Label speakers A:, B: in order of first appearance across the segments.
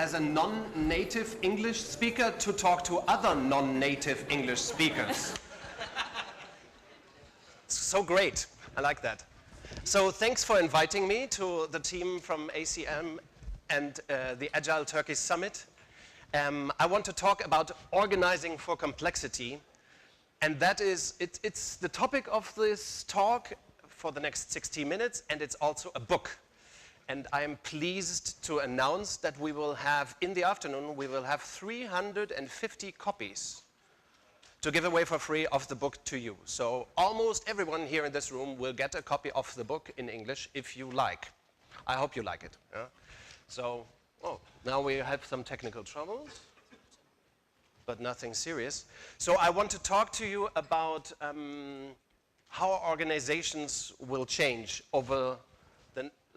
A: as a non-native English speaker to talk to other non-native English speakers. So great, I like that. So thanks for inviting me to the team from ACM and the Agile Turkey Summit. I want to talk about organizing for complexity, and that is, it's the topic of this talk for the next 60 minutes, and it's also a book. And I am pleased to announce that we will have, in the afternoon, we will have 350 copies to give away for free of the book to you. So almost everyone here in this room will get a copy of the book in English if you like. I hope you like it. Yeah? So, now we have some technical troubles, but nothing serious. So I want to talk to you about how organizations will change over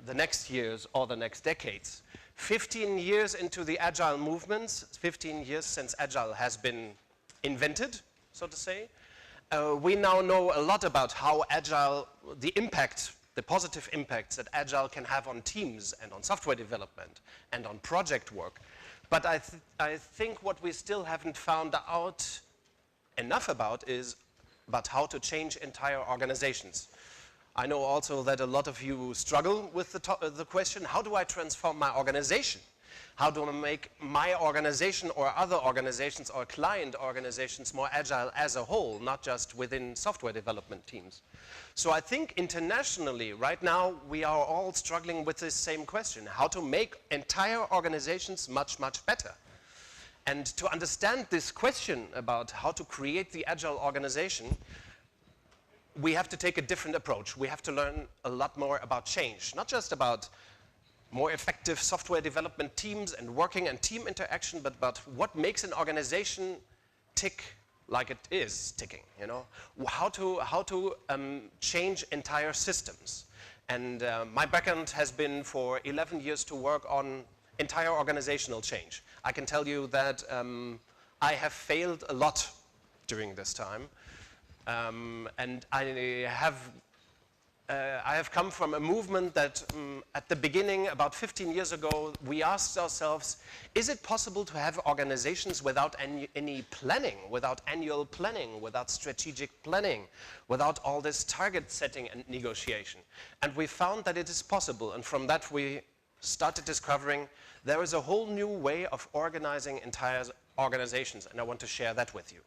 A: the next years or the next decades. 15 years into the Agile movements, 15 years since Agile has been invented, so to say, we now know a lot about how Agile, the impact, the positive impacts that Agile can have on teams and on software development and on project work. But I think what we still haven't found out enough about is about how to change entire organizations. I know also that a lot of you struggle with the question, how do I transform my organization? How do I make my organization or other organizations or client organizations more agile as a whole, not just within software development teams? So I think internationally, right now, we are all struggling with this same question, how to make entire organizations much, much better. And to understand this question about how to create the agile organization, we have to take a different approach. We have to learn a lot more about change, not just about more effective software development teams and working and team interaction, but about what makes an organization tick like it is ticking, you know? How to change entire systems. And my background has been for 11 years to work on entire organizational change. I can tell you that I have failed a lot during this time. And I have come from a movement that at the beginning, about 15 years ago, we asked ourselves, is it possible to have organizations without any planning, without annual planning, without strategic planning, without all this target setting and negotiation? And we found that it is possible, and from that we started discovering there is a whole new way of organizing entire organizations, and I want to share that with you.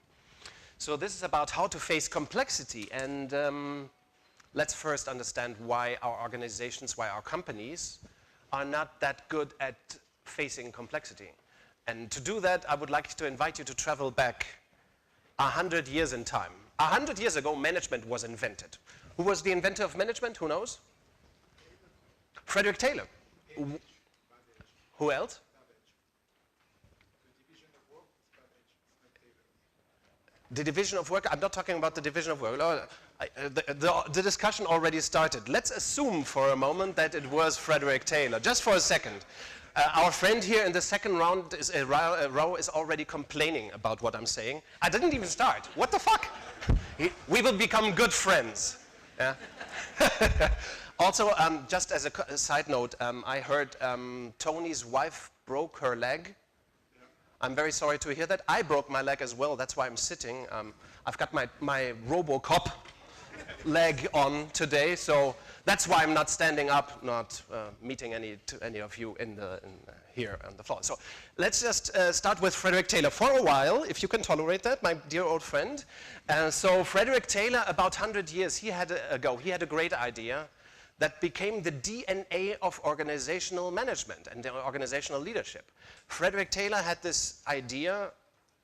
A: So this is about how to face complexity, and let's first understand why our organizations, why our companies are not that good at facing complexity. And to do that, I would like to invite you to travel back 100 years in time. 100 years ago, management was invented. Who was the inventor of management? Who knows? Frederick Taylor. Who else? The division of work, I'm not talking about the division of work. The discussion already started. Let's assume for a moment that it was Frederick Taylor, just for a second. Our friend here in the second row is already complaining about what I'm saying. I didn't even start. What the fuck? We will become good friends. Yeah. Also, just as a side note, I heard Tony's wife broke her leg. I'm very sorry to hear that. I broke my leg as well. That's why I'm sitting. I've got my RoboCop leg on today, so that's why I'm not standing up, not meeting any of you here on the floor. So let's just start with Frederick Taylor. For a while, if you can tolerate that, my dear old friend. So Frederick Taylor, about 100 years he had a great idea that became the DNA of organizational management and organizational leadership. Frederick Taylor had this idea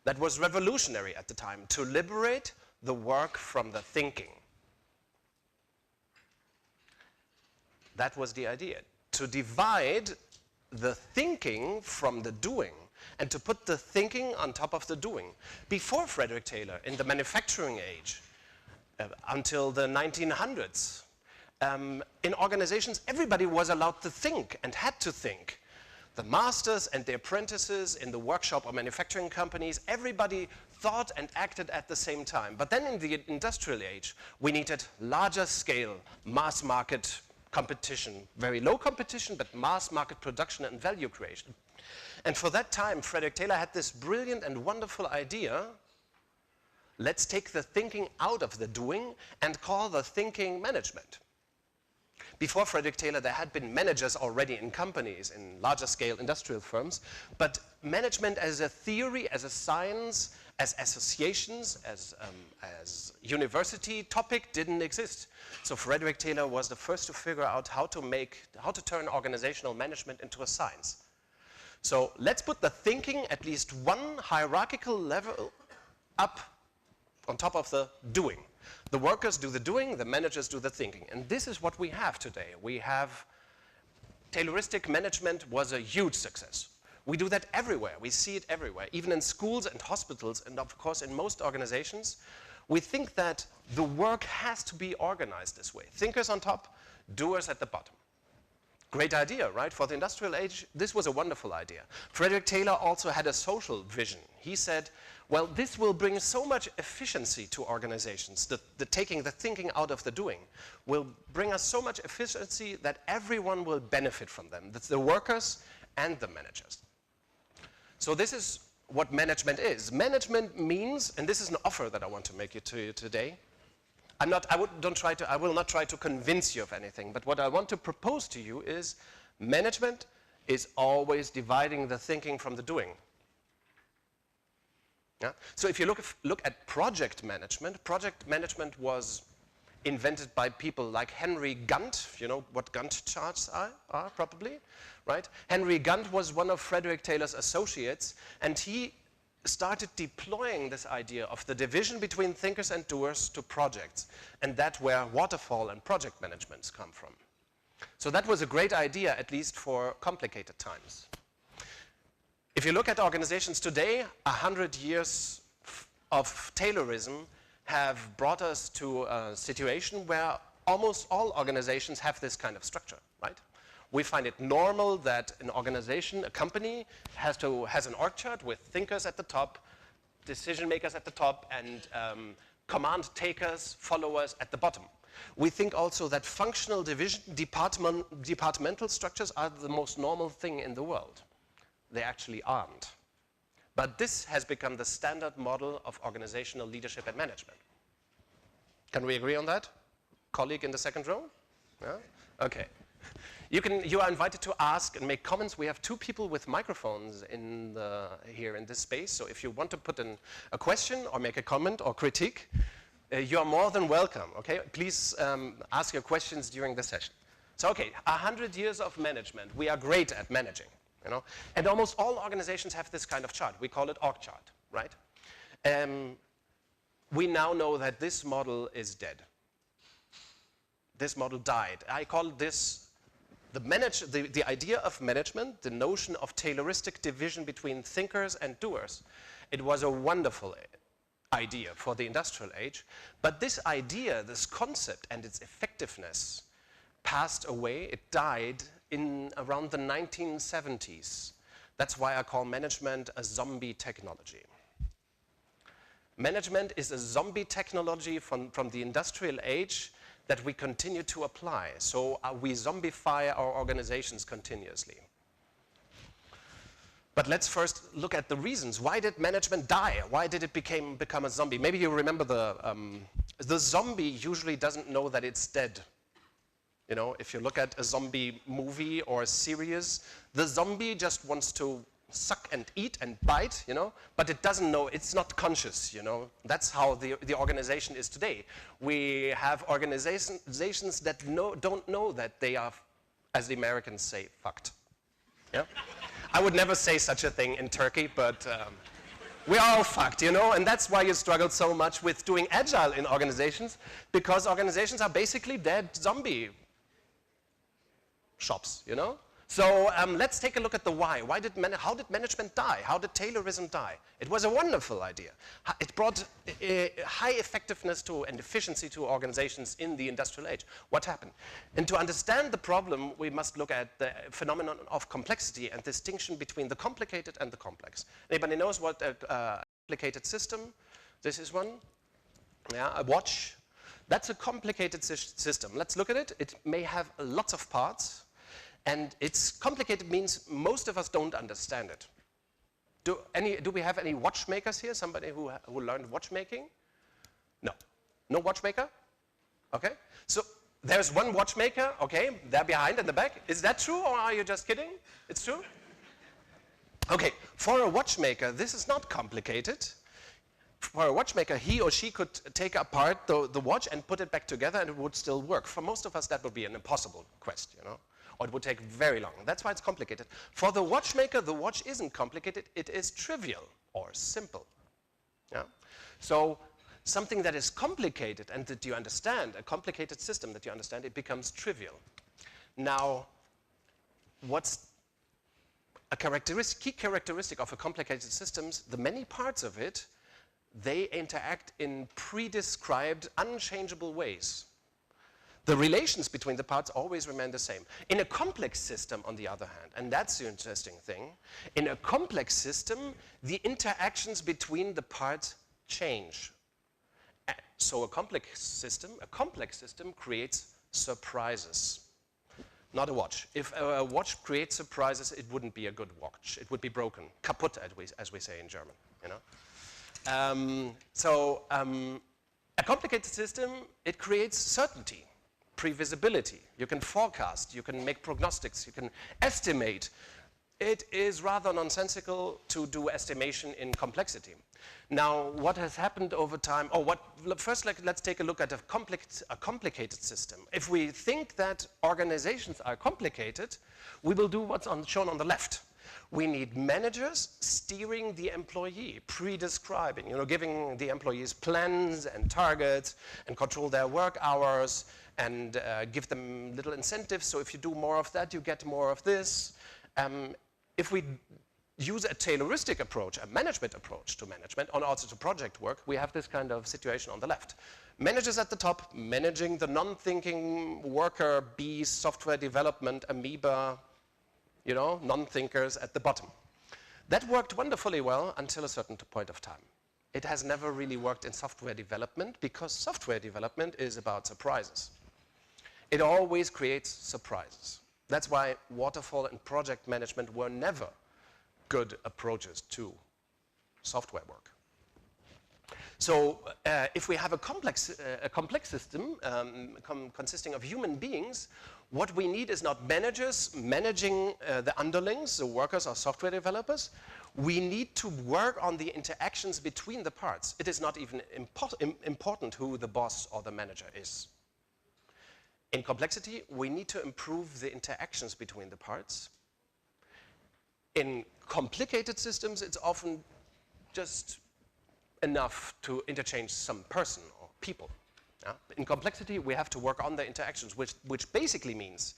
A: that was revolutionary at the time, to liberate the work from the thinking. That was the idea, to divide the thinking from the doing and to put the thinking on top of the doing. Before Frederick Taylor, in the manufacturing age, until the 1900s, in organizations, everybody was allowed to think and had to think. The masters and the apprentices in the workshop or manufacturing companies, everybody thought and acted at the same time. But then in the industrial age, we needed larger scale, mass market competition. Very low competition, but mass market production and value creation. And for that time, Frederick Taylor had this brilliant and wonderful idea. Let's take the thinking out of the doing and call the thinking management. Before Frederick Taylor, there had been managers already in companies, in larger scale industrial firms, but management as a theory, as a science, as associations, as university topic didn't exist. So Frederick Taylor was the first to figure out how to turn organizational management into a science. So let's put the thinking at least one hierarchical level up on top of the doing. The workers do the doing, the managers do the thinking. And this is what we have today. We have Tayloristic management was a huge success. We do that everywhere. We see it everywhere, even in schools and hospitals, and of course in most organizations. We think that the work has to be organized this way. Thinkers on top, doers at the bottom. Great idea, right? For the industrial age, this was a wonderful idea. Frederick Taylor also had a social vision. He said, well, this will bring so much efficiency to organizations. The taking the thinking out of the doing will bring us so much efficiency that everyone will benefit from them. That's the workers and the managers. So this is what management is. Management means, and this is an offer that I want to make to you today. I will not try to convince you of anything, but what I want to propose to you is management is always dividing the thinking from the doing. Yeah? So if you look at project management was invented by people like Henry Gantt. You know what Gantt charts are probably, right? Henry Gantt was one of Frederick Taylor's associates, and he started deploying this idea of the division between thinkers and doers to projects, and that's where waterfall and project management come from. So that was a great idea, at least for complicated times. If you look at organizations today, 100 years of Taylorism have brought us to a situation where almost all organizations have this kind of structure, right? We find it normal that an organization, a company, has an org chart with thinkers at the top, decision makers at the top, and command takers, followers at the bottom. We think also that functional departmental structures are the most normal thing in the world. They actually aren't. But this has become the standard model of organizational leadership and management. Can we agree on that? Colleague in the second row? Yeah? Okay. You are invited to ask and make comments. We have 2 people with microphones here in this space. So if you want to put in a question or make a comment or critique, you are more than welcome. Okay? Please ask your questions during the session. So okay, 100 years of management. We are great at managing. You know? And almost all organizations have this kind of chart. We call it org chart, right? We now know that this model is dead. This model died. I call this the idea of management, the notion of Tayloristic division between thinkers and doers. It was a wonderful idea for the industrial age, but this idea, this concept and its effectiveness passed away. It died in around the 1970s. That's why I call management a zombie technology. Management is a zombie technology from the industrial age that we continue to apply. So we zombify our organizations continuously. But let's first look at the reasons. Why did management die? Why did it become a zombie? Maybe you remember the zombie usually doesn't know that it's dead. You know, if you look at a zombie movie or a series, the zombie just wants to suck and eat and bite, you know, but it doesn't know, it's not conscious, you know. That's how the organization is today. We have organizations that don't know that they are, as the Americans say, fucked. Yeah? I would never say such a thing in Turkey, but we are all fucked, you know, and that's why you struggle so much with doing Agile in organizations, because organizations are basically dead zombie shops, you know? So let's take a look at the why. How did management die? How did Taylorism die? It was a wonderful idea. It brought high effectiveness and efficiency to organizations in the industrial age. What happened? And to understand the problem, we must look at the phenomenon of complexity and distinction between the complicated and the complex. Anybody knows what a complicated system? This is one. Yeah, a watch. That's a complicated system. Let's look at it. It may have lots of parts. And it's complicated means most of us don't understand it. Do we have any watchmakers here? Somebody who learned watchmaking? No. No watchmaker? Okay. So there's one watchmaker, okay, there behind in the back. Is that true, or are you just kidding? It's true? Okay, for a watchmaker, this is not complicated. For a watchmaker, he or she could take apart the watch and put it back together and it would still work. For most of us, that would be an impossible quest, you know, or it would take very long. That's why it's complicated. For the watchmaker, the watch isn't complicated, it is trivial or simple. Yeah? So something that is complicated and that you understand, a complicated system that you understand, it becomes trivial. Now, what's a key characteristic of a complicated systems, the many parts of it, they interact in pre-described, unchangeable ways. The relations between the parts always remain the same. In a complex system, on the other hand, and that's the interesting thing, in a complex system, the interactions between the parts change. So a complex system creates surprises. Not a watch. If a watch creates surprises, it wouldn't be a good watch. It would be broken, kaputt, as we say in German. You know? A complicated system, it creates certainty, previsibility. You can forecast, you can make prognostics, you can estimate. It is rather nonsensical to do estimation in complexity. Now, what has happened over time, first let's take a look at a complicated system. If we think that organizations are complicated, we will do what's shown on the left. We need managers steering the employee, pre-describing, you know, giving the employees plans and targets and control their work hours and give them little incentives. So if you do more of that, you get more of this. If we use a Tayloristic approach, a management approach to management, and also to project work, we have this kind of situation on the left. Managers at the top, managing the non-thinking worker, bees, software development, amoeba, you know, non-thinkers at the bottom. That worked wonderfully well until a certain point of time. It has never really worked in software development because software development is about surprises. It always creates surprises. That's why waterfall and project management were never good approaches to software work. So if we have a complex system consisting of human beings, what we need is not managers managing the underlings, the workers or software developers. We need to work on the interactions between the parts. It is not even important who the boss or the manager is. In complexity, we need to improve the interactions between the parts. In complicated systems, it's often just enough to interchange some person or people. Yeah? In complexity, we have to work on the interactions, which basically means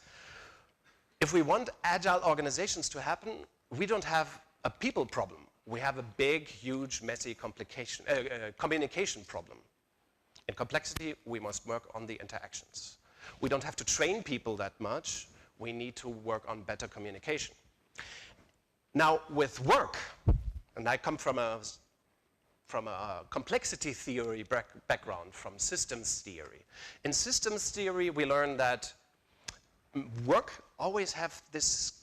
A: if we want agile organizations to happen, we don't have a people problem. We have a big, huge, messy communication problem. In complexity, we must work on the interactions. We don't have to train people that much. We need to work on better communication. Now, with work, and I come from a complexity theory background, from systems theory. In systems theory, we learn that work always have these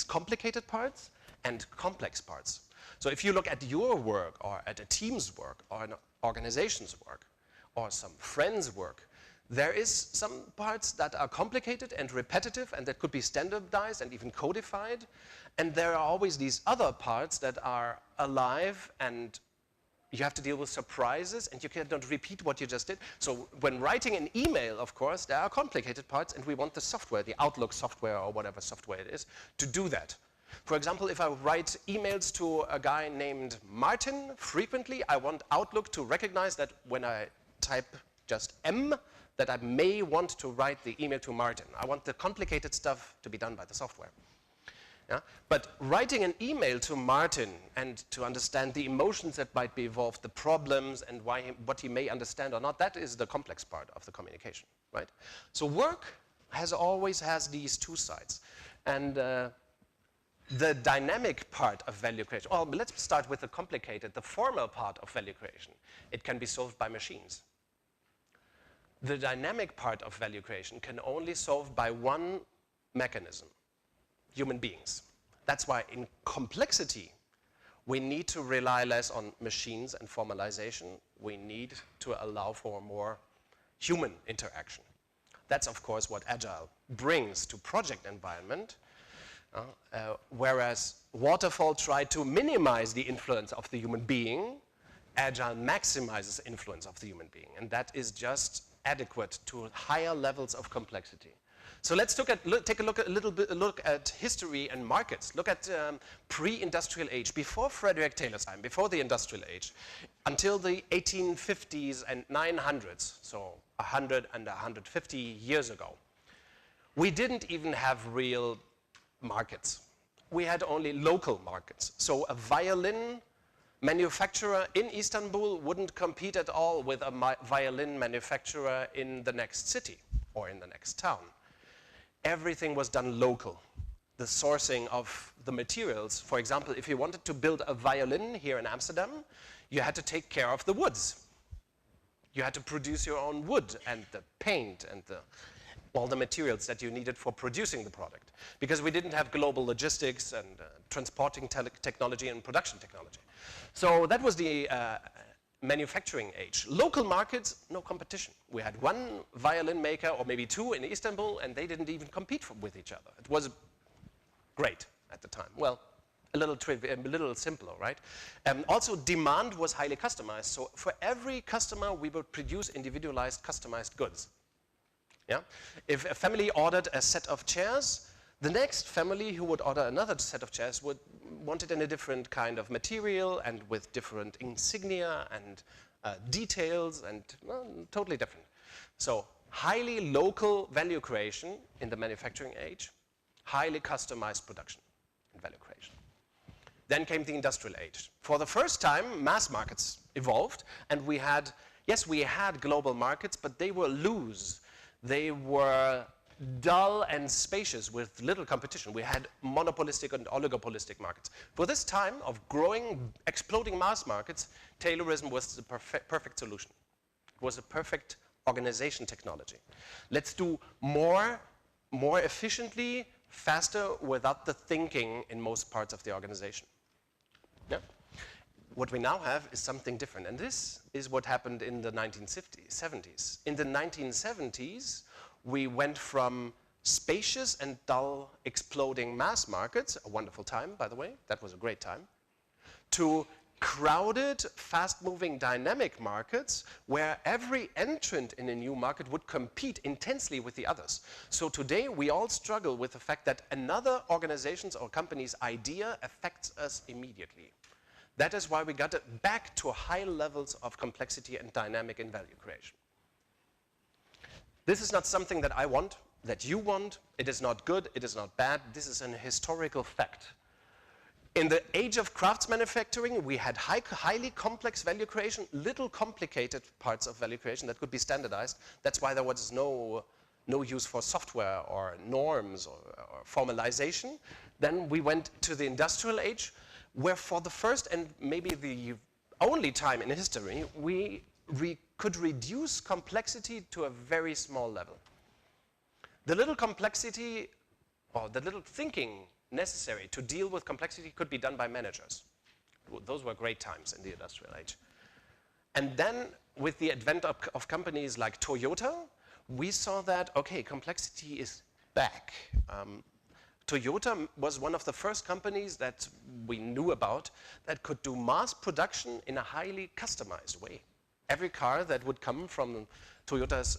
A: complicated parts and complex parts. So if you look at your work, or at a team's work, or an organization's work, or some friend's work, there is some parts that are complicated and repetitive and that could be standardized and even codified. And there are always these other parts that are alive and you have to deal with surprises and you cannot repeat what you just did. So when writing an email, of course, there are complicated parts and we want the software, the Outlook software or whatever software it is, to do that. For example, if I write emails to a guy named Martin frequently, I want Outlook to recognize that when I type just M, that I may want to write the email to Martin. I want the complicated stuff to be done by the software. Yeah? But writing an email to Martin and to understand the emotions that might be involved, the problems and what he may understand or not, that is the complex part of the communication, right? So work always has these two sides. And the dynamic part of value creation, well, let's start with the formal part of value creation. It can be solved by machines. The dynamic part of value creation can only solve by one mechanism, human beings. That's why in complexity, we need to rely less on machines and formalization. We need to allow for more human interaction. That's, of course, what Agile brings to project environment, whereas Waterfall tried to minimize the influence of the human being, Agile maximizes influence of the human being, and that is just adequate to higher levels of complexity. So let's take a look at history and markets. Look at pre-industrial age, before Frederick Taylor's time, before the industrial age, until the 1850s and 900s, so 100 and 150 years ago. We didn't even have real markets. We had only local markets. So a violin manufacturer in Istanbul wouldn't compete at all with a violin manufacturer in the next city or in the next town. Everything was done local. The sourcing of the materials, for example, if you wanted to build a violin here in Amsterdam, you had to take care of the woods. You had to produce your own wood and the paint and all the materials that you needed for producing the product, because we didn't have global logistics and transporting technology and production technology. So that was the manufacturing age. Local markets, no competition. We had one violin maker or maybe two in Istanbul, and they didn't even compete with each other. It was great at the time. Well, a little simpler, right? Also, demand was highly customized. So for every customer, we would produce individualized, customized goods. Yeah? If a family ordered a set of chairs, the next family who would order another set of chairs would want it in a different kind of material and with different insignia and details and totally different. So highly local value creation in the manufacturing age, highly customized production and value creation. Then came the industrial age. For the first time, mass markets evolved, and we had global markets, but they were loose. They were dull and spacious with little competition. We had monopolistic and oligopolistic markets. For this time of growing, exploding mass markets, Taylorism was the perfect solution. It was a perfect organization technology. Let's do more efficiently, faster, without the thinking in most parts of the organization. Yeah? What we now have is something different, and this is what happened in the 1970s. In the 1970s, we went from spacious and dull, exploding mass markets, a wonderful time, by the way, that was a great time, to crowded, fast-moving, dynamic markets where every entrant in a new market would compete intensely with the others. So today, we all struggle with the fact that another organization's or company's idea affects us immediately. That is why we got it back to high levels of complexity and dynamic in value creation. This is not something that I want, that you want. It is not good, it is not bad. This is an historical fact. In the age of crafts manufacturing, we had highly complex value creation, little complicated parts of value creation that could be standardized. That's why there was no use for software or norms or formalization. Then we went to the industrial age, where for the first and maybe the only time in history, we could reduce complexity to a very small level. The little complexity, or the little thinking necessary to deal with complexity could be done by managers. Those were great times in the industrial age. And then, with the advent of companies like Toyota, we saw that, okay, complexity is back. Toyota was one of the first companies that we knew about that could do mass production in a highly customized way. Every car that would come from Toyota's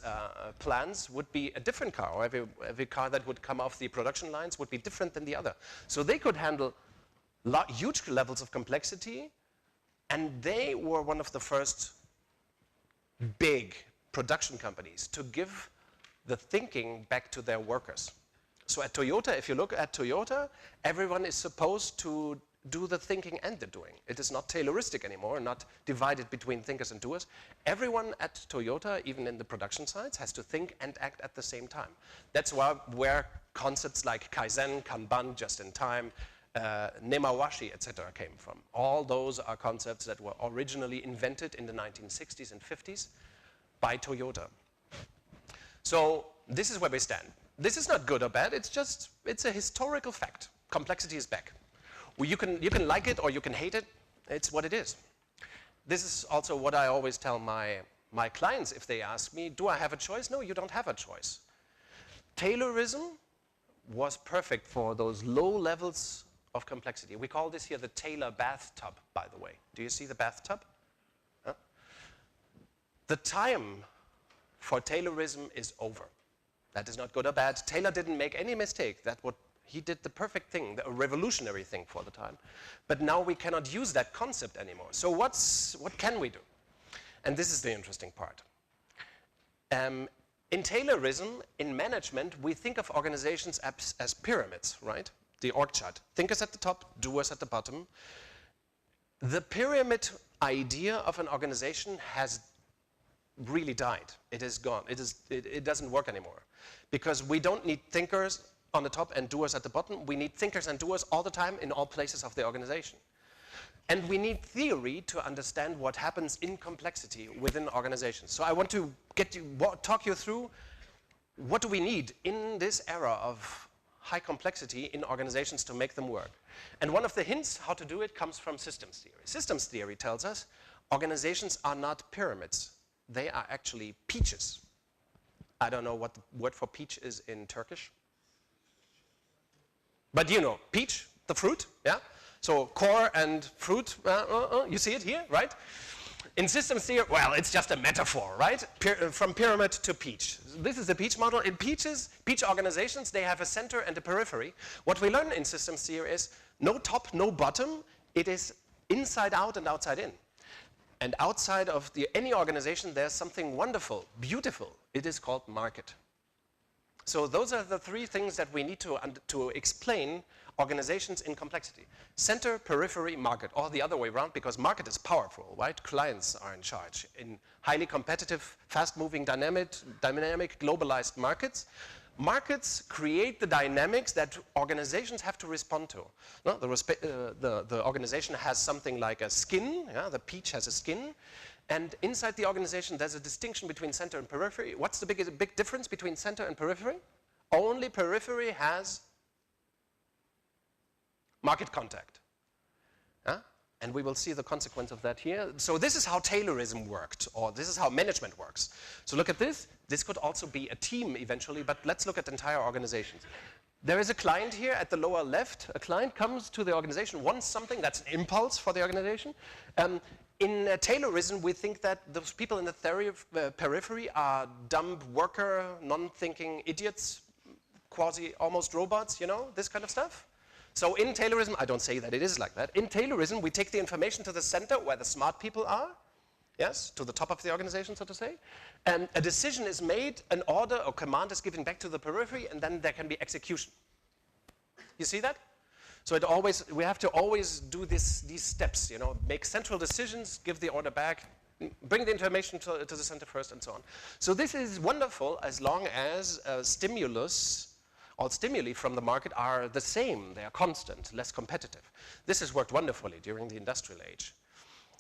A: plants would be a different car, or every car that would come off the production lines would be different than the other. So they could handle huge levels of complexity, and they were one of the first big production companies to give the thinking back to their workers. So at Toyota, if you look at Toyota, everyone is supposed to do the thinking and the doing. It is not Tayloristic anymore, not divided between thinkers and doers. Everyone at Toyota, even in the production sites, has to think and act at the same time. That's where concepts like Kaizen, Kanban, just in time, Nemawashi, etc. came from. All those are concepts that were originally invented in the 1960s and 50s by Toyota. So this is where we stand. This is not good or bad, it's a historical fact. Complexity is back. Well, you can like it or you can hate it, it's what it is. This is also what I always tell my clients if they ask me, do I have a choice? No, you don't have a choice. Taylorism was perfect for those low levels of complexity. We call this here the Taylor bathtub, by the way. Do you see the bathtub? Huh? The time for Taylorism is over. That is not good or bad. Taylor didn't make any mistake. He did the perfect thing, a revolutionary thing for the time. But now we cannot use that concept anymore. So what can we do? And this is the interesting part. In Taylorism, in management, we think of organizations as pyramids, right? The org chart. Thinkers at the top, doers at the bottom. The pyramid idea of an organization has really died. It is gone. It doesn't work anymore. Because we don't need thinkers on the top and doers at the bottom. We need thinkers and doers all the time in all places of the organization. And we need theory to understand what happens in complexity within organizations. So I want to talk you through what do we need in this era of high complexity in organizations to make them work. And one of the hints how to do it comes from systems theory. Systems theory tells us organizations are not pyramids. They are actually peaches. I don't know what the word for peach is in Turkish. But you know, peach, the fruit, yeah? So core and fruit, you see it here, right? In systems theory, well, it's just a metaphor, right? From pyramid to peach. This is the peach model. In peach organizations, they have a center and a periphery. What we learn in systems theory is no top, no bottom. It is inside out and outside in. And outside of any organization, there's something wonderful, beautiful. It is called market. So those are the three things that we need to explain organizations in complexity. Center, periphery, market, or the other way around, because market is powerful, right? Clients are in charge. In highly competitive, fast-moving, dynamic, globalized markets, markets create the dynamics that organizations have to respond to. No? The organization has something like a skin, yeah? The peach has a skin, and inside the organization there's a distinction between center and periphery. What's the big difference between center and periphery? Only periphery has market contact. And we will see the consequence of that here. So this is how Taylorism worked, or this is how management works. So look at this. This could also be a team eventually, but let's look at entire organizations. There is a client here at the lower left. A client comes to the organization, wants something, that's an impulse for the organization. In Taylorism, we think that those people in the periphery are dumb worker, non-thinking idiots, quasi-almost robots, you know, this kind of stuff. So in Taylorism, I don't say that it is like that. In Taylorism, we take the information to the center where the smart people are, yes, to the top of the organization, so to say. And a decision is made, an order or command is given back to the periphery, and then there can be execution. You see that? So we have to always do these steps, you know, make central decisions, give the order back, bring the information to the center first, and so on. So this is wonderful as long as stimulus, all stimuli from the market are the same, they are constant, less competitive. This has worked wonderfully during the industrial age.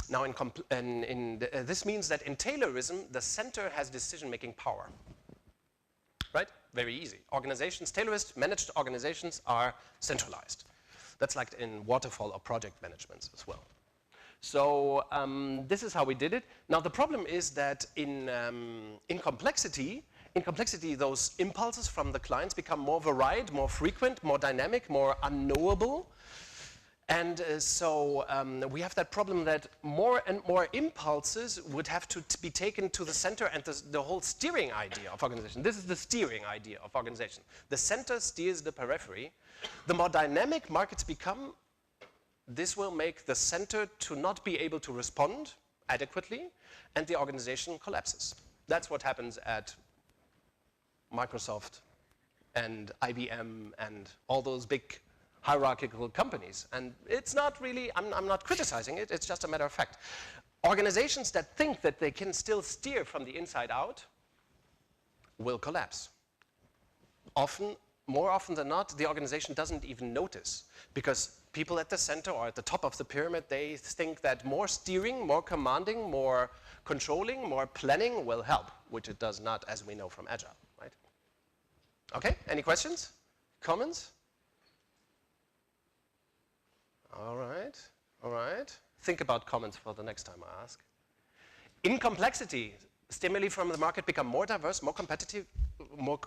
A: Now, this means that in Taylorism, the center has decision-making power. Right? Very easy. Organizations, Taylorist managed organizations are centralized. That's like in waterfall or project management as well. So this is how we did it. Now, the problem is that in complexity, those impulses from the clients become more varied, more frequent, more dynamic, more unknowable. And so we have that problem that more and more impulses would have to be taken to the center and the whole steering idea of organization. This is the steering idea of organization. The center steers the periphery. The more dynamic markets become, this will make the center to not be able to respond adequately, and the organization collapses. That's what happens at Microsoft and IBM and all those big hierarchical companies. And it's not really, I'm not criticizing it, it's just a matter of fact. Organizations that think that they can still steer from the inside out will collapse. More often than not, the organization doesn't even notice, because people at the center or at the top of the pyramid, they think that more steering, more commanding, more controlling, more planning will help, which it does not, as we know from Agile, right? Okay, any questions? Comments? All right, all right. Think about comments for the next time I ask. In complexity, stimuli from the market become more diverse, more competitive, more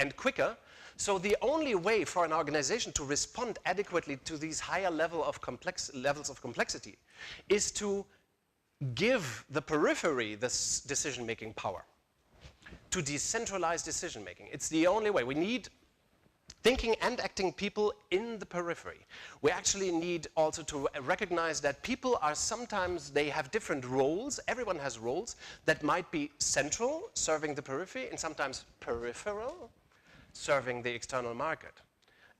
A: and quicker. So the only way for an organization to respond adequately to these higher levels of complexity is to give the periphery this decision-making power, to decentralize decision-making. It's the only way. We need thinking and acting people in the periphery. We actually need also to recognize that people are sometimes, they have different roles. Everyone has roles that might be central, serving the periphery, and sometimes peripheral, serving the external market.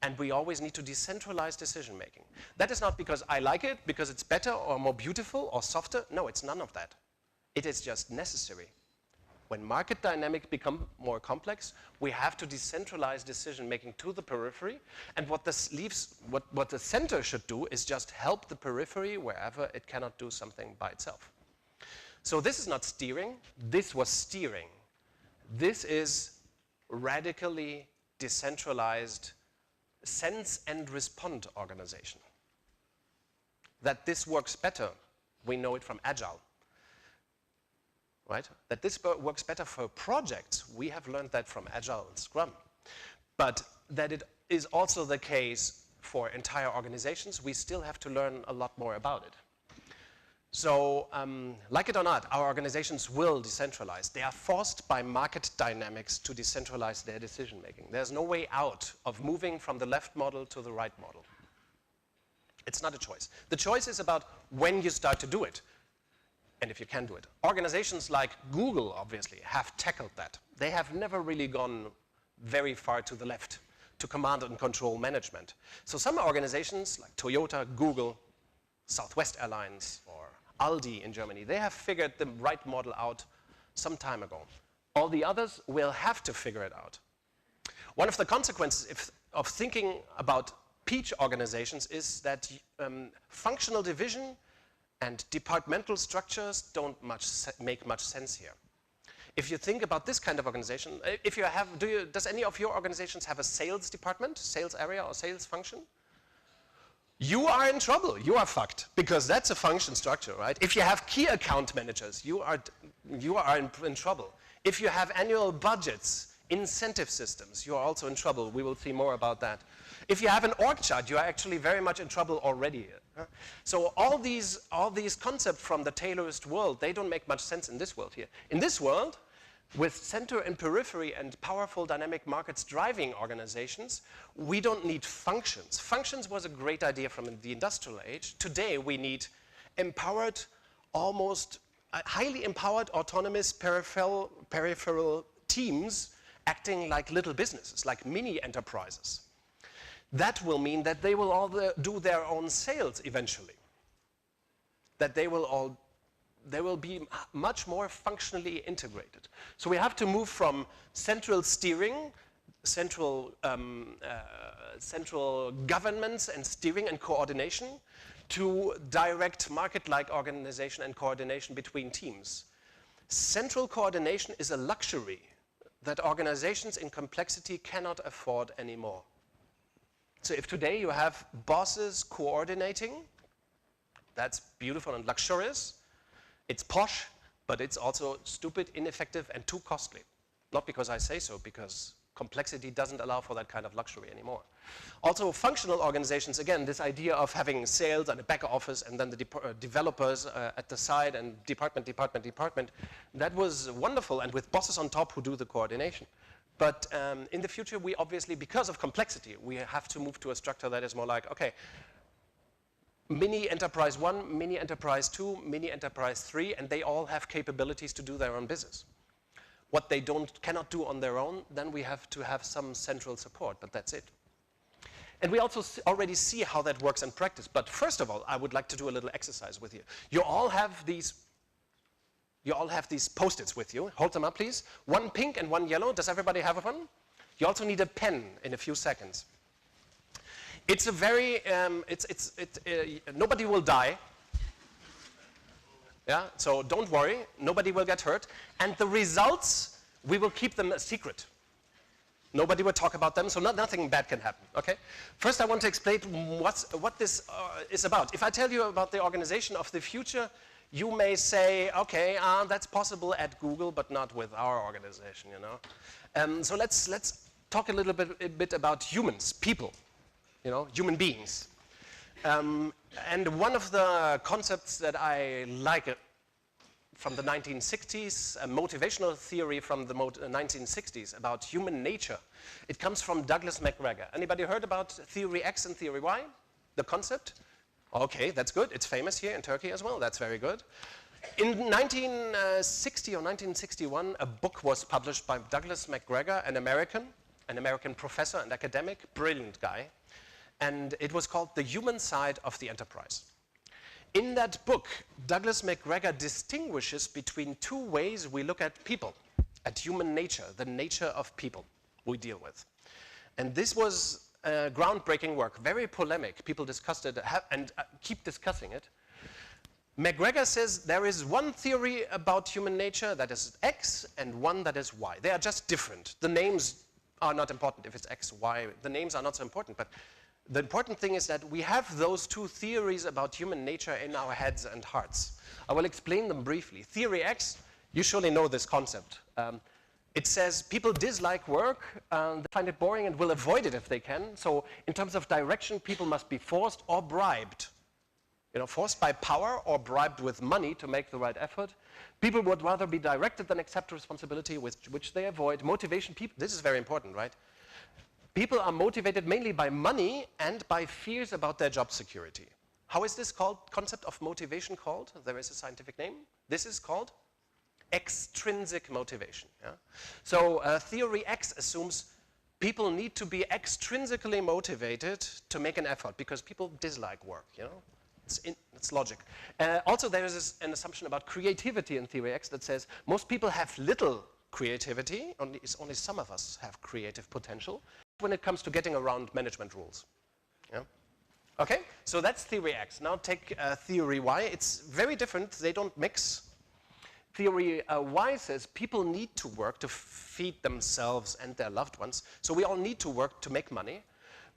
A: And we always need to decentralize decision-making. That is not because I like it, because it's better or more beautiful or softer. No, it's none of that. It is just necessary. When market dynamics become more complex, we have to decentralize decision-making to the periphery. And what this leaves, what the center should do is just help the periphery wherever it cannot do something by itself. So this is not steering, this was steering. This is radically decentralized sense and respond organization. That this works better, we know it from Agile. Right? That this works better for projects, we have learned that from Agile and Scrum. But that it is also the case for entire organizations, we still have to learn a lot more about it. So, like it or not, our organizations will decentralize. They are forced by market dynamics to decentralize their decision-making. There's no way out of moving from the left model to the right model. It's not a choice. The choice is about when you start to do it, and if you can do it. Organizations like Google, obviously, have tackled that. They have never really gone very far to the left to command and control management. So some organizations like Toyota, Google, Southwest Airlines, or Aldi in Germany, they have figured the right model out some time ago. All the others will have to figure it out. One of the consequences of thinking about peach organizations is that functional division and departmental structures don't make much sense here. If you think about this kind of organization, if you have, does any of your organizations have a sales department, sales area or sales function? You are in trouble, you are fucked, because that's a function structure, right? If you have key account managers, you are in trouble. If you have annual budgets, incentive systems, you are also in trouble. We will see more about that. If you have an org chart, you are actually very much in trouble already. So all these concepts from the Taylorist world, they don't make much sense in this world here. In this world, with center and periphery and powerful dynamic markets driving organizations, we don't need functions. Functions was a great idea from the industrial age. Today we need empowered, almost highly empowered autonomous peripheral teams acting like little businesses, like mini enterprises. That will mean that they will all do their own sales eventually. That they will be much more functionally integrated. So we have to move from central steering, central governments and steering and coordination to direct market-like organization and coordination between teams. Central coordination is a luxury that organizations in complexity cannot afford anymore. So if today you have bosses coordinating, that's beautiful and luxurious. It's posh, but it's also stupid, ineffective, and too costly. Not because I say so, because complexity doesn't allow for that kind of luxury anymore. Also, functional organizations, again, this idea of having sales and a back office and then the developers at the side and department, that was wonderful, and with bosses on top who do the coordination. But in the future, we obviously, because of complexity, we have to move to a structure that is more like, okay, mini enterprise 1, mini enterprise 2, mini enterprise 3, and they all have capabilities to do their own business. What they cannot do on their own, then we have to have some central support, but that's it. And we also already see how that works in practice. But first of all, I would like to do a little exercise with you. You all have these Post-its with you. Hold them up, please. One pink and one yellow. Does everybody have one? You also need a pen in a few seconds. It's a very, nobody will die. Yeah, so don't worry, nobody will get hurt. And the results, we will keep them a secret. Nobody would talk about them, so nothing bad can happen, okay? First, I want to explain what this is about. If I tell you about the organization of the future, you may say, okay, that's possible at Google, but not with our organization, you know? So let's talk a little bit about humans, people, you know, human beings. And one of the concepts that I like from the 1960s, a motivational theory from the 1960s about human nature. It comes from Douglas McGregor. Anybody heard about theory X and theory Y? The concept? Okay, that's good. It's famous here in Turkey as well. That's very good. In 1960 or 1961, a book was published by Douglas McGregor, an American professor and academic, brilliant guy. And it was called The Human Side of the Enterprise. In that book, Douglas McGregor distinguishes between two ways we look at people, at human nature, the nature of people we deal with. And this was groundbreaking work, very polemic. People discussed it and keep discussing it. McGregor says there is one theory about human nature that is X and one that is Y. They are just different. The names are not important if it's X, Y. The names are not so important, but the important thing is that we have those two theories about human nature in our heads and hearts. I will explain them briefly. Theory X, you surely know this concept. It says people dislike work, they find it boring and will avoid it if they can. So in terms of direction, people must be forced or bribed. You know, forced by power or bribed with money to make the right effort. People would rather be directed than accept responsibility, which they avoid. Motivation, this is very important, right? People are motivated mainly by money and by fears about their job security. How is this concept of motivation called? There is a scientific name. This is called extrinsic motivation. Yeah? So theory X assumes people need to be extrinsically motivated to make an effort because people dislike work. You know, it's logic. Also, there is an assumption about creativity in theory X that says most people have little creativity. Only some of us have creative potential when it comes to getting around management rules. Yeah? Okay, so that's theory X. Now take theory Y. It's very different. They don't mix. Theory Y says people need to work to feed themselves and their loved ones. So we all need to work to make money.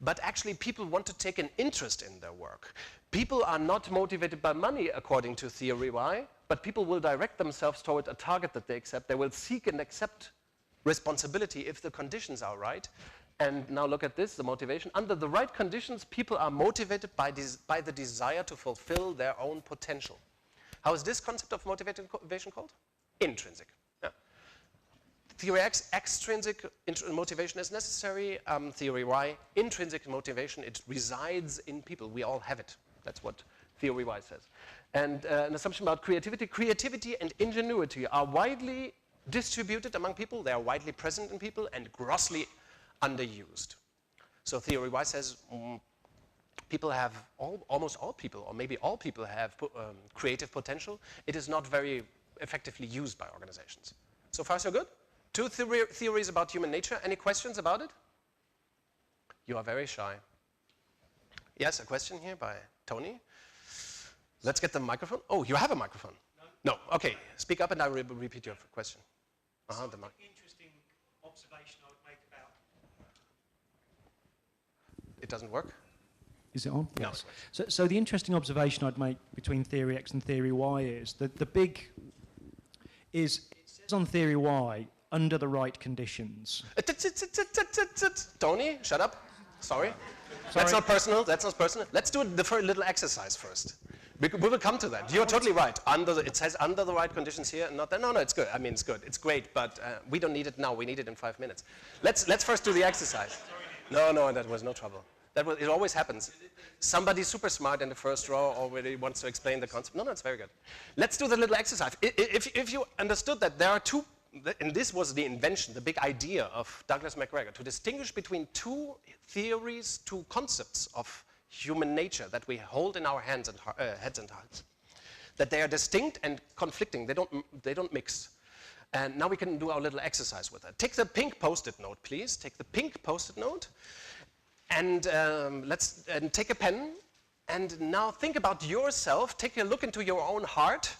A: But actually, people want to take an interest in their work. People are not motivated by money, according to theory Y, but people will direct themselves toward a target that they accept. They will seek and accept responsibility if the conditions are right. And now look at this, the motivation. Under the right conditions, people are motivated by the desire to fulfill their own potential. How is this concept of motivation called? Intrinsic. Yeah. Theory X, extrinsic motivation is necessary. Theory Y, intrinsic motivation, it resides in people. We all have it. That's what theory Y says. And an assumption about creativity. Creativity and ingenuity are widely distributed among people. They are widely present in people and grossly underused. So theory Y says people have, almost all people, or maybe all people have creative potential. It is not very effectively used by organizations. So far, so good? Two theories about human nature. Any questions about it? You are very shy. Yes, a question here by Tony. Let's get the microphone. Oh, you have a microphone? No. No. Okay, speak up and I will repeat your question. The mic.
B: Interesting observation I would make about.
A: It doesn't work?
C: Is it on?
A: No.
C: Yes. So the interesting observation I'd make between theory X and theory Y is that the big is, it says on theory Y, under the right conditions.
A: Tony, shut up. Sorry. That's not personal. That's not personal. Let's do the little exercise first. We will come to that. You're totally right. It says under the right conditions here. Not that. No, it's good. I mean, it's good. It's great, but we don't need it now. We need it in 5 minutes. Let's first do the exercise. No, that was no trouble. It always happens. Somebody super smart in the first row already wants to explain the concept. No, it's very good. Let's do the little exercise. If you understood that there are two, and this was the invention, the big idea of Douglas McGregor, to distinguish between two theories, two concepts of human nature that we hold in our heads and hearts, that they are distinct and conflicting. They don't mix. And now we can do our little exercise with that. Take the pink Post-it note, please. Take the pink Post-it note, and take a pen. And now think about yourself. Take a look into your own heart,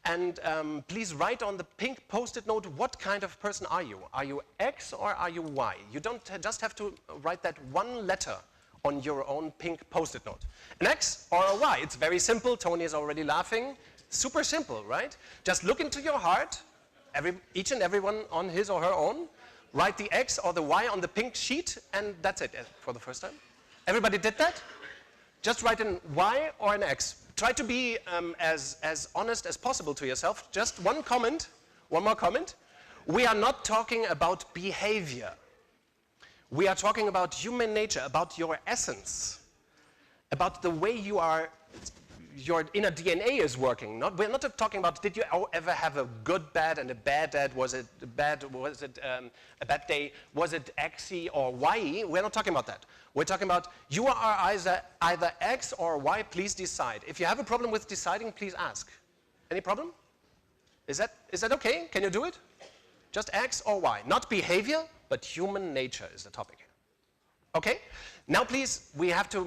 A: And please write on the pink post-it note, what kind of person are you? Are you X or are you Y? You don't just have to write that one letter on your own pink post-it note. An X or a Y? It's very simple. Tony is already laughing. Super simple, right? Just look into your heart, each and everyone on his or her own. Write the X or the Y on the pink sheet, and that's it for the first time. Everybody did that? Just write an Y or an X. Try to be as honest as possible to yourself. Just one more comment. We are not talking about behavior. We are talking about human nature, about your essence, about the way your inner DNA is working. We're not talking about, did you ever have a good dad and a bad dad? Was it a bad day? Was it Xy or Y? We're not talking about that. We're talking about you are either X or Y, please decide. If you have a problem with deciding, please ask. Any problem? Is that okay? Can you do it? Just X or Y. Not behavior, but human nature is the topic here. Okay? Now please, we have to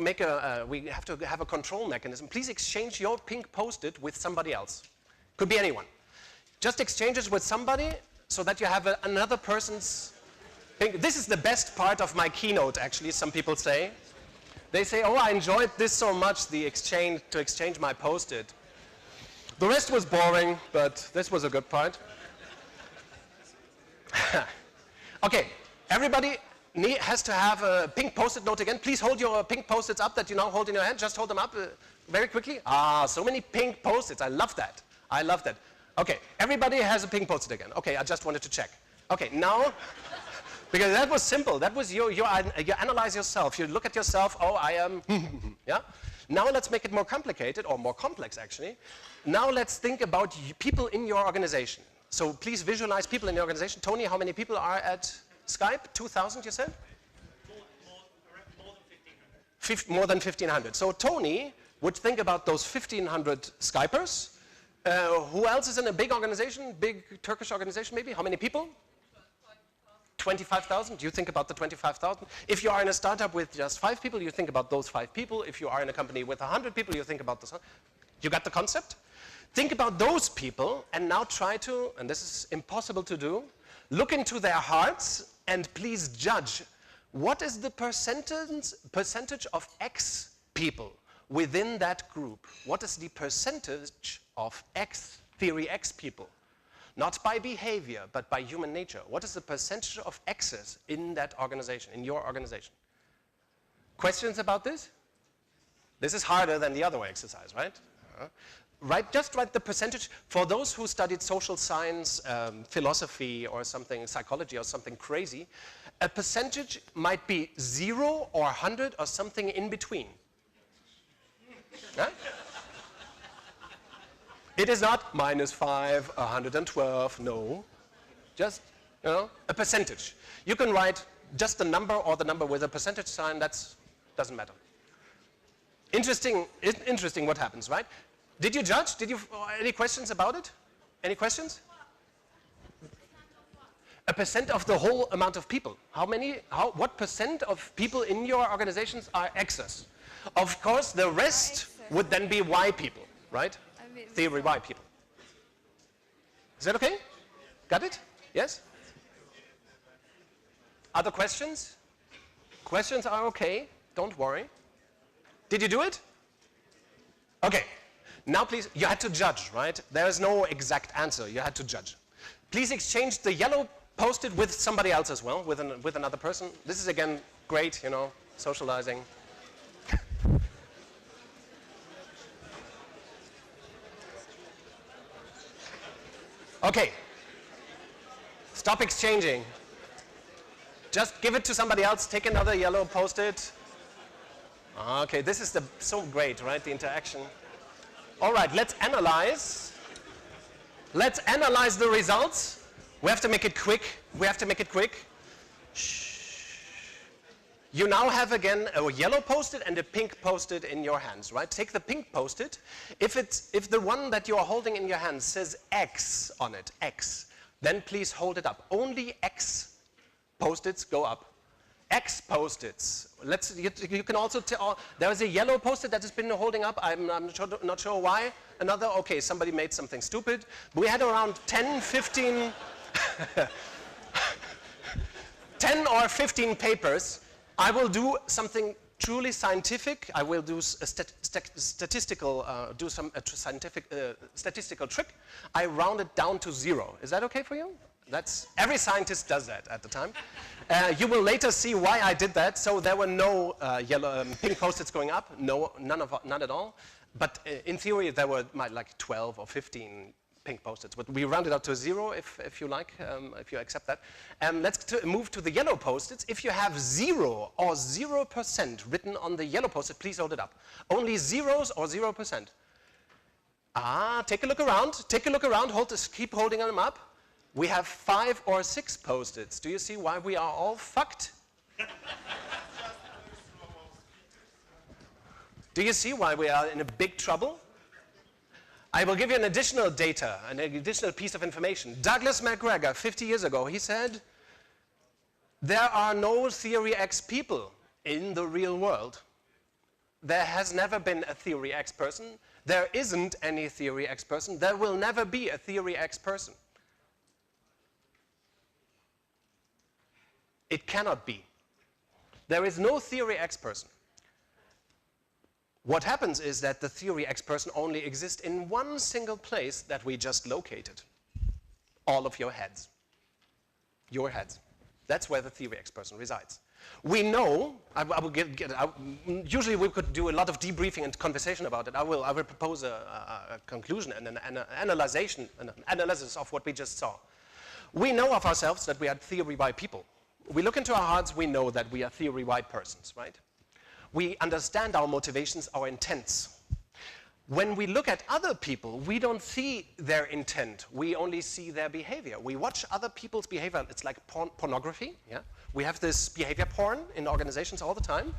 A: have a control mechanism. Please exchange your pink post-it with somebody else. Could be anyone. Just exchange it with somebody so that you have another person's pink. This is the best part of my keynote, actually, some people say. They say, oh, I enjoyed this so much, to exchange my post-it. The rest was boring, but this was a good part. Okay, everybody has to have a pink post-it note again. Please hold your pink post-its up that you now hold in your hand. Just hold them up very quickly. Ah, so many pink post-its. I love that. I love that. Okay, everybody has a pink post-it again. Okay, I just wanted to check. Okay, now, because that was simple. That was you analyze yourself. You look at yourself, oh, I am, yeah? Now let's make it more complicated, or more complex, actually. Now let's think about people in your organization. So please visualize people in your organization. Tony, how many people are at Skype? 2,000, you said? More than 1,500. So Tony would think about those 1,500 Skypers. Who else is in a big organization, big Turkish organization maybe? How many people? 25,000? You think about the 25,000. If you are in a startup with just 5 people, you think about those 5 people. If you are in a company with 100 people, you think about this. You got the concept? Think about those people and now try to, and this is impossible to do, look into their hearts and please judge what is the percentage of X people within that group. What is the percentage of X, theory X people? Not by behavior, but by human nature. What is the percentage of X's in that organization, in your organization? Questions about this? This is harder than the other exercise, right? Just write the percentage. For those who studied social science, philosophy, or something, psychology, or something crazy, a percentage might be 0 or 100 or something in between. Huh? It is not -5, 112, no. Just, a percentage. You can write just the number or the number with a percentage sign, that doesn't matter. Interesting what happens, right? Did you judge? Any questions about it? Any questions? A percent of the whole amount of people. What percent of people in your organizations are X's? Of course, the rest would then be Y people, right? Theory Y people. Is that okay? Got it? Yes? Other questions? Questions are okay. Don't worry. Did you do it? Okay. Now please, you had to judge, right? There is no exact answer. You had to judge. Please exchange the yellow post-it with somebody else as well, with another person. This is again great, socializing. Okay. Stop exchanging. Just give it to somebody else. Take another yellow post-it. Okay, this is so great, right? The interaction. All right, let's analyze. Let's analyze the results. We have to make it quick. Shh. You now have again a yellow post-it and a pink post-it in your hands, right? Take the pink post-it. If the one that you are holding in your hand says X on it, X, then please hold it up. Only X post-its go up. X post-its. You can also tell, there is a yellow post-it that has been holding up. I'm not sure why. another, okay, somebody made something stupid. We had around 10, 15, 10 or 15 papers. I will do something truly scientific. I will do a statistical trick. I round it down to 0. Is that okay for you? Every scientist does that at the time. You will later see why I did that. So there were no pink post-its going up, none at all. But in theory, there were like 12 or 15 pink post-its. But we rounded up to 0, if you like, if you accept that. Let's move to the yellow post-its. If you have 0 or 0% written on the yellow post-it, please hold it up. Only zeros or 0%. Take a look around. Take a look around. Keep holding them up. We have 5 or 6 post-its. Do you see why we are all fucked? Do you see why we are in a big trouble? I will give you an additional data, an additional piece of information. Douglas McGregor, 50 years ago, he said, there are no theory X people in the real world. There has never been a theory X person. There isn't any theory X person. There will never be a theory X person. It cannot be. There is no theory X person. What happens is that the theory X person only exists in one single place that we just located. All of your heads. Your heads. That's where the theory X person resides. We know, usually we could do a lot of debriefing and conversation about it. I will propose a conclusion and an analysis of what we just saw. We know of ourselves that we are theory Y people. We look into our hearts, we know that we are theory Y persons, right? We understand our motivations, our intents. When we look at other people, we don't see their intent. We only see their behavior. We watch other people's behavior. It's like pornography. Yeah? We have this behavior porn in organizations all the time.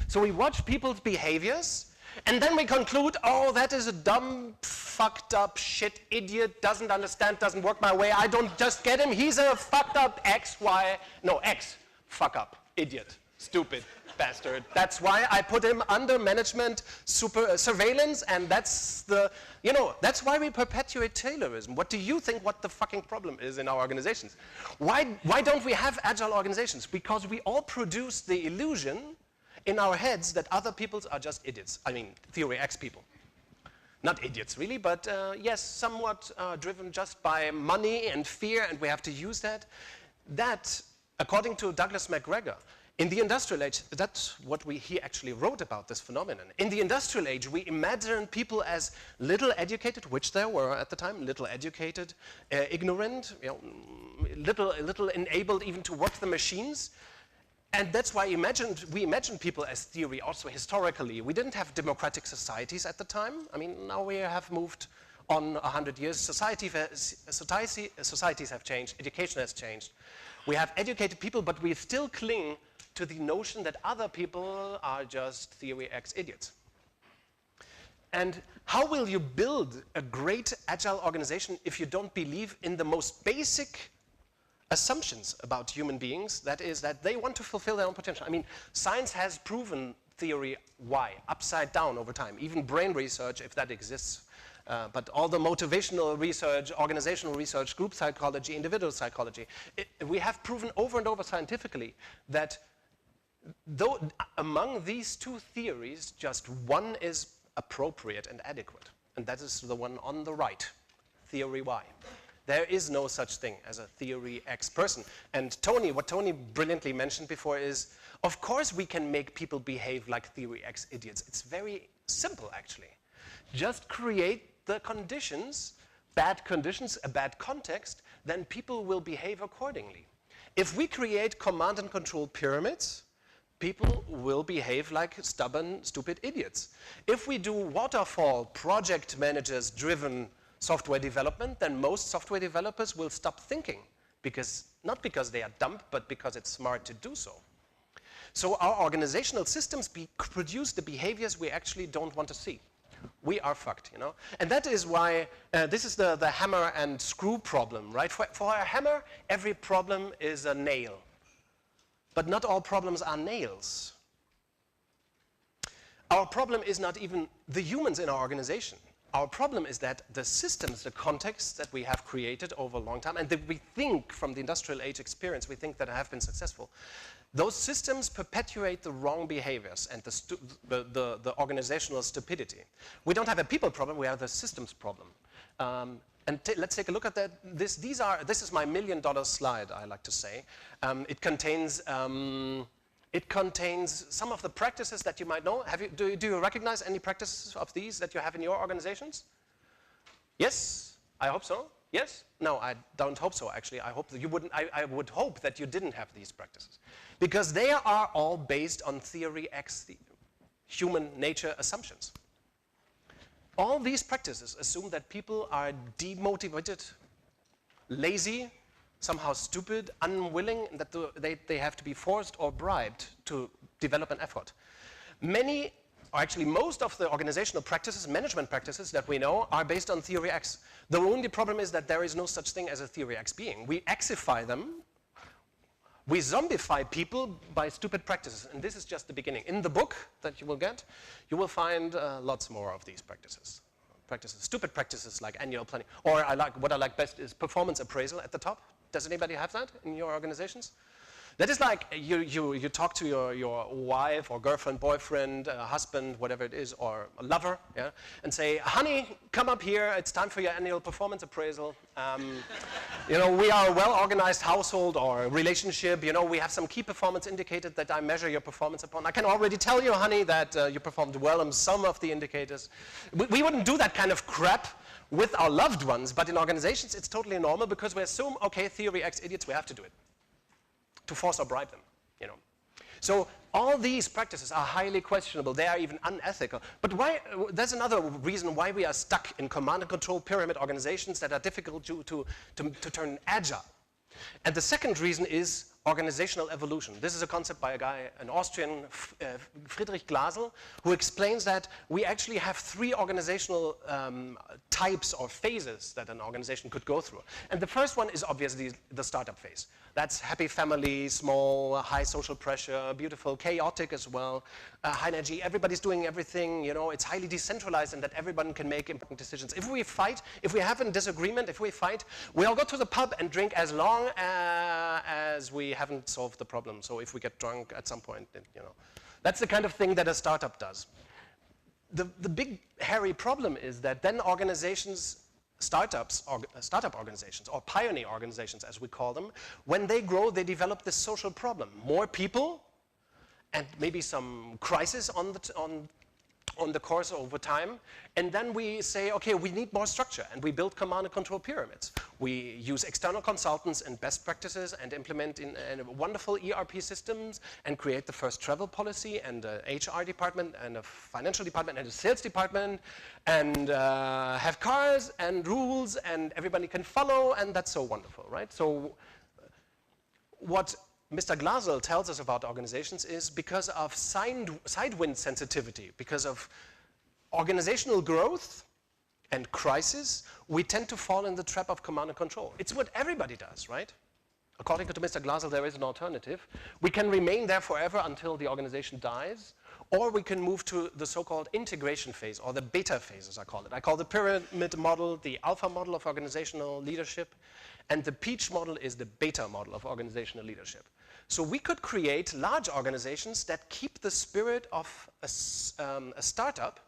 A: So we watch people's behaviors, and then we conclude, oh, that is a dumb, fucked up, shit, idiot, doesn't understand, doesn't work my way. I don't just get him. He's a fucked up X, fuck up, idiot, stupid bastard. That's why I put him under management surveillance, and that's why we perpetuate Taylorism. What do you think what the fucking problem is in our organizations? Why don't we have agile organizations? Because we all produce the illusion in our heads that other people are just idiots. I mean, theory X people. Not idiots, really, but yes, somewhat driven just by money and fear, and we have to use that. That, according to Douglas McGregor, in the industrial age, that's what he actually wrote about this phenomenon. In the industrial age, we imagined people as little educated, which there were at the time, little educated, ignorant, little enabled even to work the machines. And that's why we imagined people as theory also historically. We didn't have democratic societies at the time. I mean, now we have moved on 100 years. Societies have changed, education has changed. We have educated people, but we still cling to the notion that other people are just theory X idiots. And how will you build a great agile organization if you don't believe in the most basic assumptions about human beings, that is that they want to fulfill their own potential? I mean, science has proven theory Y, upside down over time, even brain research, if that exists. But all the motivational research, organizational research, group psychology, individual psychology, we have proven over and over scientifically that though among these two theories, just one is appropriate and adequate, and that is the one on the right, theory Y. There is no such thing as a theory X person. And what Tony brilliantly mentioned before is, of course we can make people behave like theory X idiots. It's very simple, actually. Just create the conditions, bad conditions, a bad context, then people will behave accordingly. If we create command and control pyramids, people will behave like stubborn, stupid idiots. If we do waterfall, project managers-driven software development, then most software developers will stop thinking, not because they are dumb, but because it's smart to do so. So our organizational systems produce the behaviors we actually don't want to see. We are fucked, you know? And that is why this is the hammer and screw problem, right? For a hammer, every problem is a nail. But not all problems are nails. Our problem is not even the humans in our organization. our problem is that the systems, the contexts that we have created over a long time, and that we think from the industrial age experience, we think that have been successful, those systems perpetuate the wrong behaviors and the organizational stupidity. We don't have a people problem, we have the systems problem. And let's take a look at that. This is my $1 million slide, I like to say. It contains some of the practices that you might know. Do you recognize any practices of these that you have in your organizations? Yes? I hope so. Yes? No, I don't hope so, actually. I hope that you wouldn't. I would hope that you didn't have these practices. Because they are all based on theory X, the human nature assumptions. All these practices assume that people are demotivated, lazy, somehow stupid, unwilling, and that they have to be forced or bribed to develop an effort. Many, or actually most of the organizational practices, management practices that we know are based on theory X. The only problem is that there is no such thing as a theory X being. We Xify them, we zombify people by stupid practices, and this is just the beginning. In the book that you will get, you will find lots more of these practices. Stupid practices like annual planning, or what I like best is performance appraisal at the top. Does anybody have that in your organizations? That is like you talk to your wife or girlfriend, boyfriend, husband, whatever it is, or a lover, yeah, and say, honey, come up here, it's time for your annual performance appraisal. You know, we are a well-organized household or relationship, you know, we have some key performance indicators that I measure your performance upon. I can already tell you, honey, that you performed well on some of the indicators. We wouldn't do that kind of crap with our loved ones, but in organizations it's totally normal because we assume, okay, theory X idiots, we have to do it. To force or bribe them, you know. So all these practices are highly questionable. They are even unethical. But why? There's another reason why we are stuck in command and control pyramid organizations that are difficult to turn agile. And the second reason is organizational evolution. This is a concept by a guy, an Austrian, Friedrich Glasel, who explains that we actually have three organizational types or phases that an organization could go through. And the first one is obviously the startup phase. That's happy family, small, high social pressure, beautiful, chaotic as well, high energy. Everybody's doing everything, you know, it's highly decentralized and that everyone can make important decisions. If we fight, if we have a disagreement, if we fight, we all go to the pub and drink as long as we haven't solved the problem. So if we get drunk at some point, you know, that's the kind of thing that a startup does. The big hairy problem is that then organizations, startup organizations, or pioneer organizations as we call them, when they grow, they develop this social problem. More people, and maybe some crisis on the course over time, and then we say, okay, we need more structure, and we build command and control pyramids. We use external consultants and best practices and implement in wonderful ERP systems and create the first travel policy and an HR department and a financial department and a sales department and have cars and rules and everybody can follow, and that's so wonderful, right? So what Mr. Glasel tells us about organizations is because of sidewind sensitivity, because of organizational growth and crisis, we tend to fall in the trap of command and control. It's what everybody does, right? According to Mr. Glasel, there is an alternative. We can remain there forever until the organization dies, or we can move to the so-called integration phase, or the beta phase, as I call it. I call the pyramid model the alpha model of organizational leadership, and the peach model is the beta model of organizational leadership. So we could create large organizations that keep the spirit of a startup,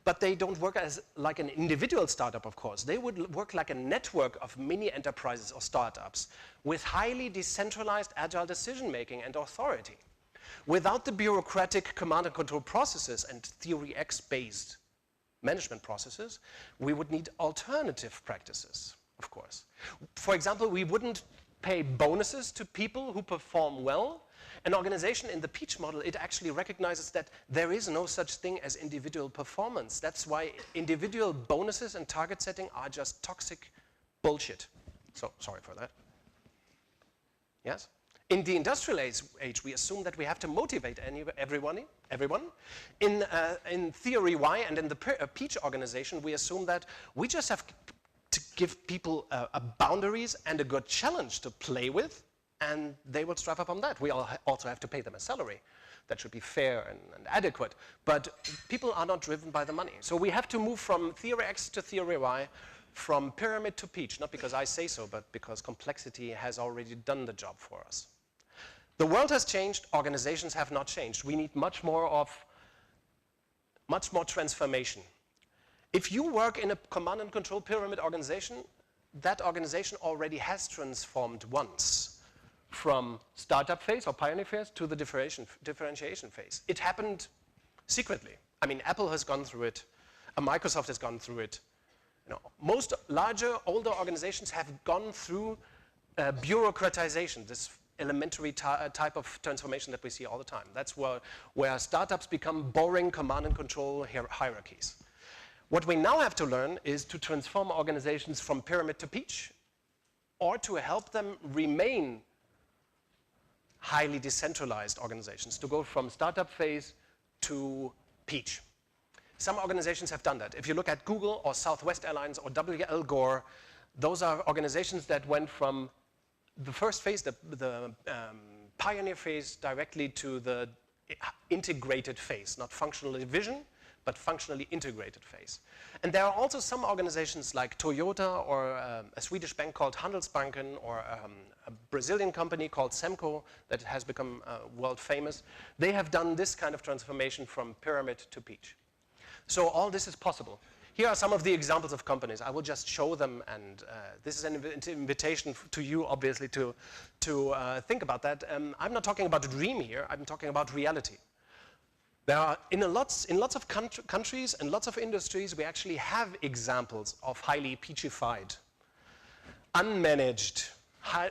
A: but they don't work as like an individual startup, of course. They would work like a network of mini enterprises or startups with highly decentralized agile decision-making and authority. Without the bureaucratic command and control processes and theory X-based management processes, we would need alternative practices, of course. For example, we wouldn't pay bonuses to people who perform well. An organization in the peach model, it actually recognizes that there is no such thing as individual performance. That's why individual bonuses and target setting are just toxic bullshit. So, sorry for that. Yes? In the industrial age, we assume that we have to motivate everyone. In theory Y and in the peach organization, we assume that we just have to give people boundaries and a good challenge to play with, and they will strive up on that. We also have to pay them a salary that should be fair and adequate. But people are not driven by the money. So we have to move from theory X to theory Y, from pyramid to peach, not because I say so, but because complexity has already done the job for us. The world has changed, organizations have not changed. We need much more transformation. If you work in a command and control pyramid organization, that organization already has transformed once from startup phase or pioneer phase to the differentiation phase. It happened secretly. I mean, Apple has gone through it. Microsoft has gone through it. You know, most larger, older organizations have gone through bureaucratization, this elementary type of transformation that we see all the time. That's where startups become boring command and control hierarchies. What we now have to learn is to transform organizations from pyramid to peach, or to help them remain highly decentralized organizations, to go from startup phase to peach. Some organizations have done that. If you look at Google or Southwest Airlines or W.L. Gore, those are organizations that went from the first phase, the pioneer phase, directly to the integrated phase, not functional division, but functionally integrated phase. And there are also some organizations like Toyota, or a Swedish bank called Handelsbanken, or a Brazilian company called Semco that has become world famous. They have done this kind of transformation from pyramid to peach. So all this is possible. Here are some of the examples of companies. I will just show them, and this is an invitation to you, obviously, to think about that. I'm not talking about a dream here, I'm talking about reality. There are, in lots of countries and lots of industries, we actually have examples of highly peachified, unmanaged,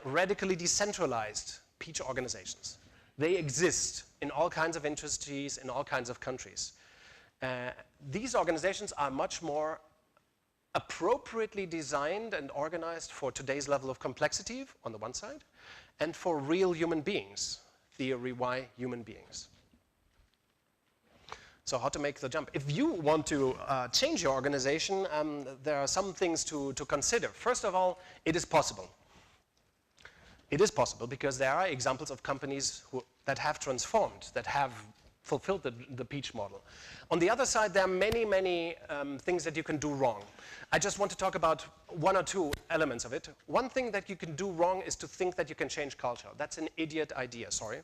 A: radically decentralized peach organizations. They exist in all kinds of industries, in all kinds of countries. These organizations are much more appropriately designed and organized for today's level of complexity, on the one side, and for real human beings, theory Y human beings. So how to make the jump? If you want to change your organization, there are some things to consider. First of all, it is possible. It is possible because there are examples of companies that have transformed, that have fulfilled the peach model. On the other side, there are many, many things that you can do wrong. I just want to talk about one or two elements of it. One thing that you can do wrong is to think that you can change culture. That's an idiot idea, sorry.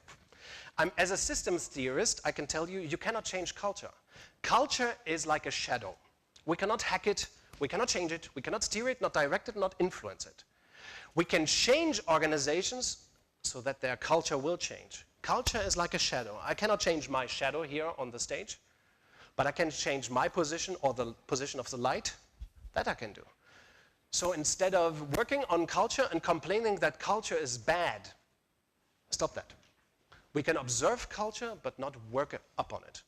A: As a systems theorist, I can tell you, you cannot change culture. Culture is like a shadow. We cannot hack it, we cannot change it, we cannot steer it, not direct it, not influence it. We can change organizations so that their culture will change. Culture is like a shadow. I cannot change my shadow here on the stage, but I can change my position or the position of the light. That I can do. So instead of working on culture and complaining that culture is bad, stop that. We can observe culture, but not work upon it.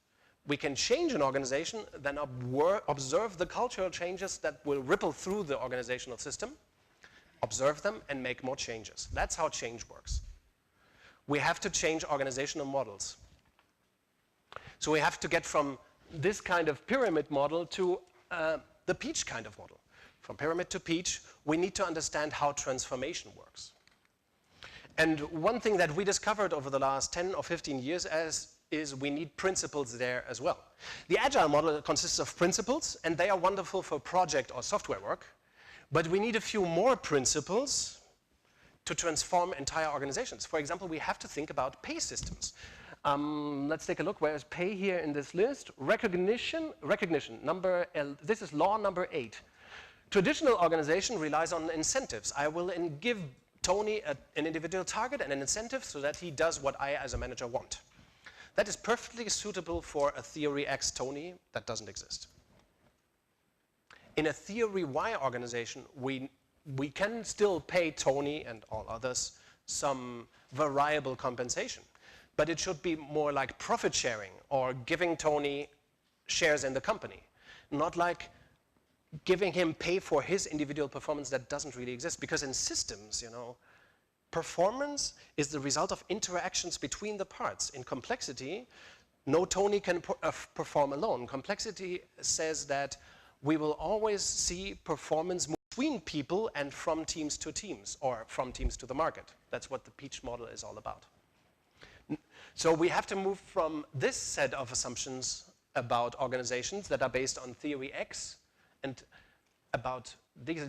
A: We can change an organization, then observe the cultural changes that will ripple through the organizational system, observe them, and make more changes. That's how change works. We have to change organizational models. So we have to get from this kind of pyramid model to the peach kind of model. From pyramid to peach, we need to understand how transformation works. And one thing that we discovered over the last 10 or 15 years is we need principles there as well. The Agile model consists of principles, and they are wonderful for project or software work, but we need a few more principles to transform entire organizations. For example, we have to think about pay systems. Let's take a look. Where is pay here in this list? Recognition, this is law number 8. Traditional organization relies on incentives. I will give Tony an individual target and an incentive so that he does what I as a manager want. That is perfectly suitable for a theory X Tony that doesn't exist. In a theory Y organization, we can still pay Tony and all others some variable compensation, but it should be more like profit sharing or giving Tony shares in the company, not like giving him pay for his individual performance that doesn't really exist. Because in systems, you know, performance is the result of interactions between the parts. In complexity, no Tony can perform alone. Complexity says that we will always see performance between people and from teams to teams, or from teams to the market. That's what the peach model is all about. So we have to move from this set of assumptions about organizations that are based on theory X and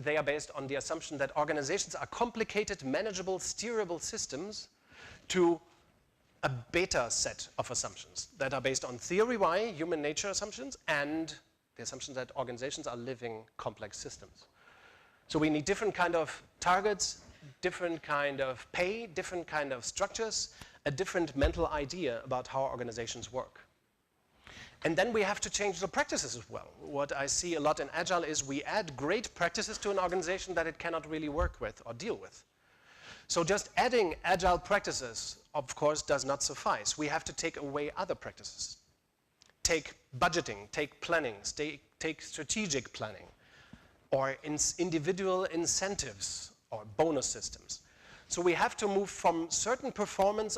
A: they are based on the assumption that organizations are complicated, manageable, steerable systems to a beta set of assumptions that are based on theory Y, human nature assumptions, and the assumption that organizations are living complex systems. So we need different kind of targets, different kind of pay, different kind of structures, a different mental idea about how organizations work. And then we have to change the practices as well. What I see a lot in Agile is we add great practices to an organization that it cannot really work with or deal with. So just adding Agile practices, of course, does not suffice. We have to take away other practices. Take budgeting, take planning, take strategic planning, or individual incentives or bonus systems. So we have to move from certain performance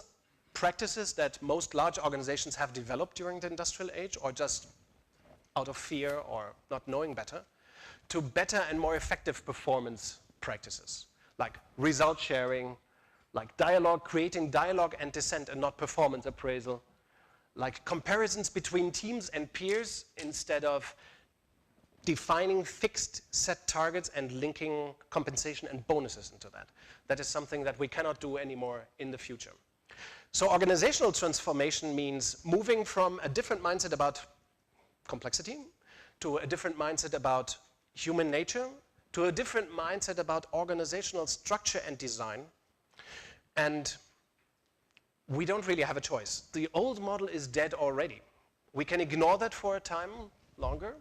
A: practices that most large organizations have developed during the industrial age or just out of fear or not knowing better, to better and more effective performance practices, like result sharing, like dialogue, creating dialogue and dissent and not performance appraisal, like comparisons between teams and peers instead of defining fixed set targets and linking compensation and bonuses into that. That is something that we cannot do anymore in the future. So organizational transformation means moving from a different mindset about complexity to a different mindset about human nature to a different mindset about organizational structure and design. And we don't really have a choice. The old model is dead already. We can ignore that for a time longer,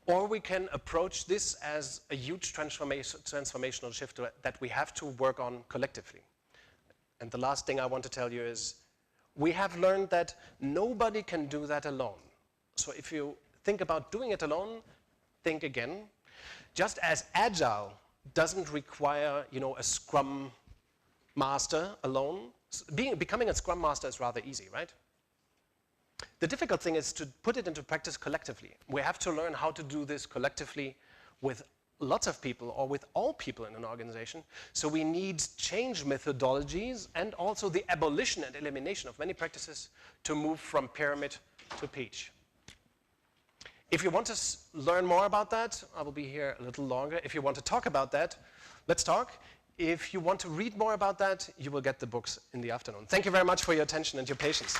A: or we can approach this as a huge transformational shift that we have to work on collectively. And the last thing I want to tell you is we have learned that nobody can do that alone. So if you think about doing it alone, think again. Just as Agile doesn't require, a Scrum master alone, becoming a Scrum master is rather easy, right? The difficult thing is to put it into practice collectively. We have to learn how to do this collectively with lots of people or with all people in an organization. So we need change methodologies and also the abolition and elimination of many practices to move from pyramid to peach. If you want to learn more about that, I will be here a little longer. If you want to talk about that, let's talk. If you want to read more about that, you will get the books in the afternoon. Thank you very much for your attention and your patience.